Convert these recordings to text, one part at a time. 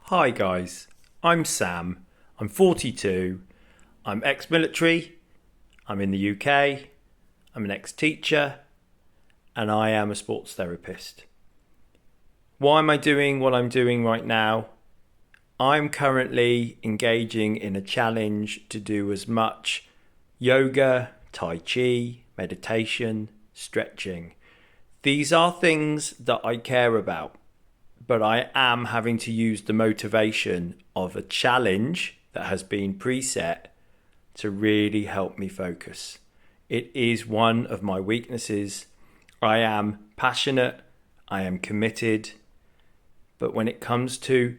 Hi guys, I'm Sam, I'm 42, I'm ex-military, I'm in the UK, I'm an ex-teacher, and I am a sports therapist. Why am I doing what I'm doing right now? I'm currently engaging in a challenge to do as much yoga, tai chi, meditation, stretching. These are things that I care about. But I am having to use the motivation of a challenge that has been preset to really help me focus. It is one of my weaknesses. I am passionate, I am committed, but when it comes to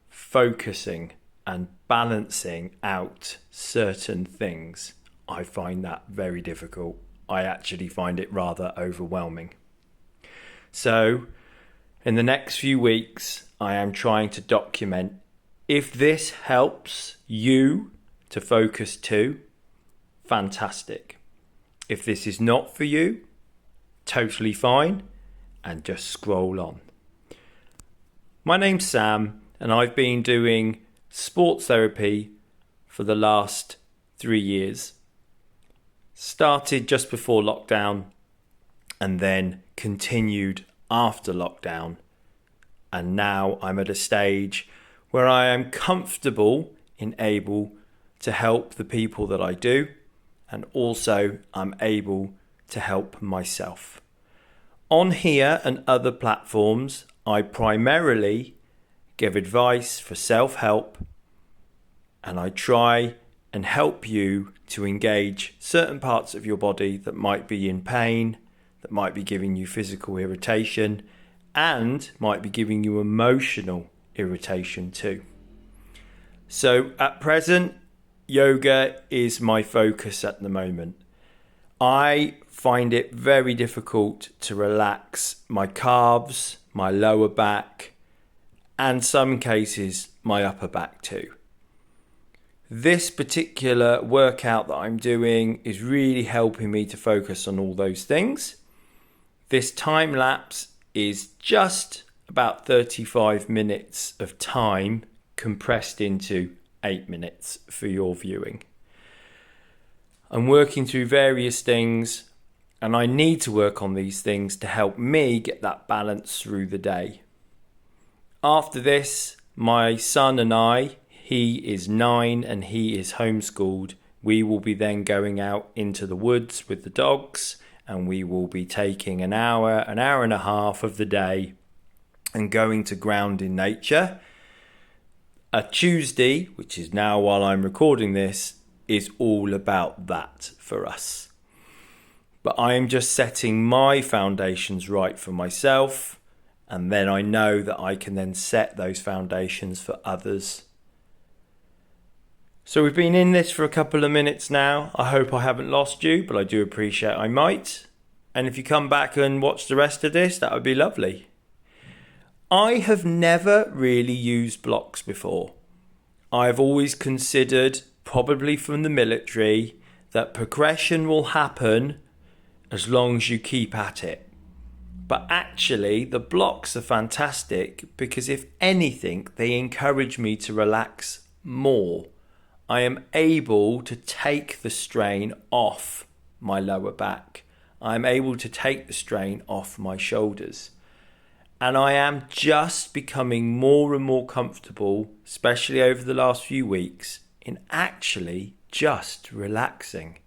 focusing and balancing out certain things, I find that very difficult. I actually find it rather overwhelming. So, in the next few weeks, I am trying to document if this helps you to focus too, fantastic. If this is not for you, totally fine, and just scroll on. My name's Sam, and I've been doing sports therapy for the last 3 years. Started just before lockdown and then continued after lockdown, and now I'm at a stage where I am comfortable and able to help the people that I do, and also I'm able to help myself. On here and other platforms, I primarily give advice for self-help, and I try and help you to engage certain parts of your body that might be in pain, that might be giving you physical irritation, and might be giving you emotional irritation too. So at present, yoga is my focus at the moment. I find it very difficult to relax my calves, my lower back, and some cases my upper back too. This particular workout that I'm doing is really helping me to focus on all those things. This time lapse is just about 35 minutes of time compressed into 8 minutes for your viewing. I'm working through various things, and I need to work on these things to help me get that balance through the day. After this, my son and I, he is 9 and he is homeschooled, we will be then going out into the woods with the dogs, and we will be taking an hour and a half of the day and going to ground in nature. A Tuesday, which is now while I'm recording this, is all about that for us. But I am just setting my foundations right for myself, and then I know that I can then set those foundations for others. So we've been in this for a couple of minutes now. I hope I haven't lost you, but I do appreciate I might. And if you come back and watch the rest of this, that would be lovely. I have never really used blocks before. I've always considered, probably from the military, that progression will happen as long as you keep at it. But actually, the blocks are fantastic because if anything, they encourage me to relax more. I am able to take the strain off my lower back. I'm able to take the strain off my shoulders. And I am just becoming more and more comfortable, especially over the last few weeks, in actually just relaxing.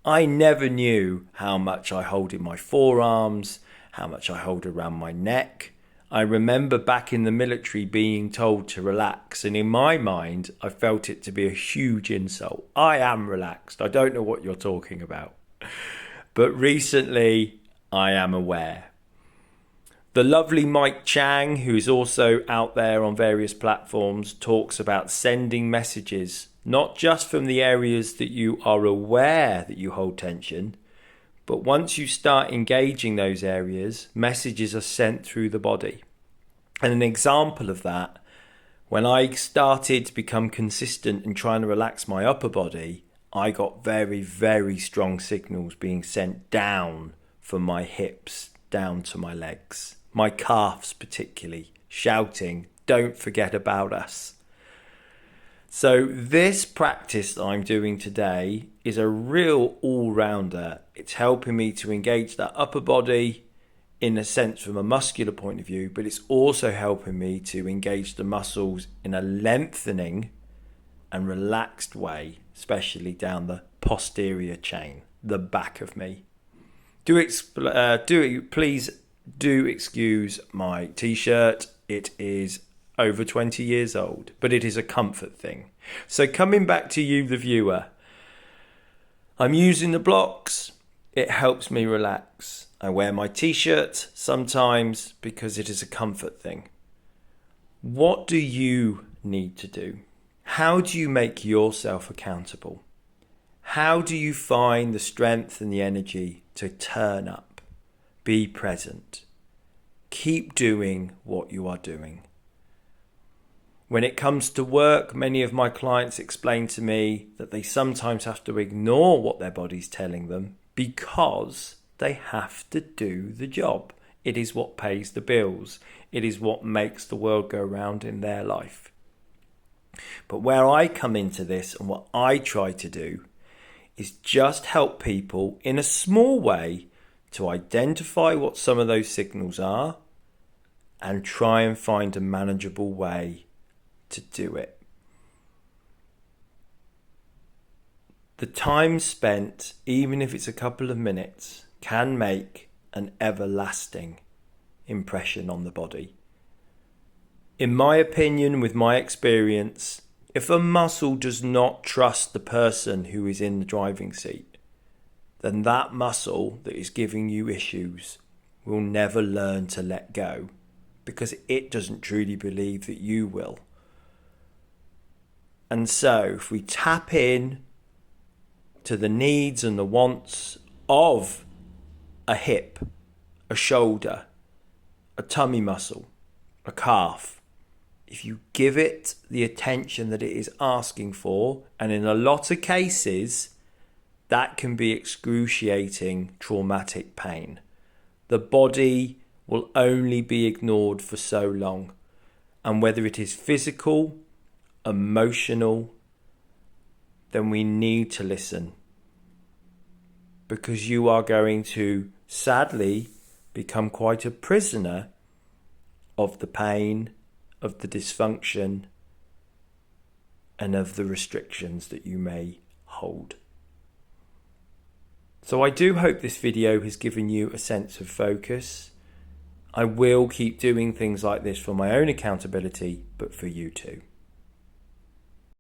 I never knew how much I hold in my forearms, how much I hold around my neck. I remember back in the military being told to relax, and in my mind, I felt it to be a huge insult. I am relaxed. I don't know what you're talking about. But recently, I am aware. The lovely Mike Chang, who's also out there on various platforms, talks about sending messages, not just from the areas that you are aware that you hold tension, but once you start engaging those areas, messages are sent through the body. And an example of that, when I started to become consistent in trying to relax my upper body, I got very, very strong signals being sent down from my hips, down to my legs. My calves particularly, shouting don't forget about us. So this practice that I'm doing today is a real all-rounder. It's helping me to engage that upper body in a sense from a muscular point of view, but it's also helping me to engage the muscles in a lengthening and relaxed way, especially down the posterior chain, the back of me. Please do excuse my t-shirt. It is over 20 years old, but it is a comfort thing. So coming back to you, the viewer, I'm using the blocks. It helps me relax. I wear my t-shirt sometimes because it is a comfort thing. What do you need to do? How do you make yourself accountable? How do you find the strength and the energy to turn up, be present, keep doing what you are doing? When it comes to work, many of my clients explain to me that they sometimes have to ignore what their body's telling them because they have to do the job. It is what pays the bills. It is what makes the world go round in their life. But where I come into this and what I try to do is just help people in a small way to identify what some of those signals are and try and find a manageable way to do it. The time spent, even if it's a couple of minutes, can make an everlasting impression on the body. In my opinion, with my experience, if a muscle does not trust the person who is in the driving seat, then that muscle that is giving you issues will never learn to let go because it doesn't truly believe that you will. And so if we tap in to the needs and the wants of a hip, a shoulder, a tummy muscle, a calf, if you give it the attention that it is asking for, and in a lot of cases, that can be excruciating traumatic pain. The body will only be ignored for so long. And whether it is physical, emotional, then we need to listen. Because you are going to, sadly, become quite a prisoner of the pain, of the dysfunction, and of the restrictions that you may hold. So I do hope this video has given you a sense of focus. I will keep doing things like this for my own accountability, but for you too.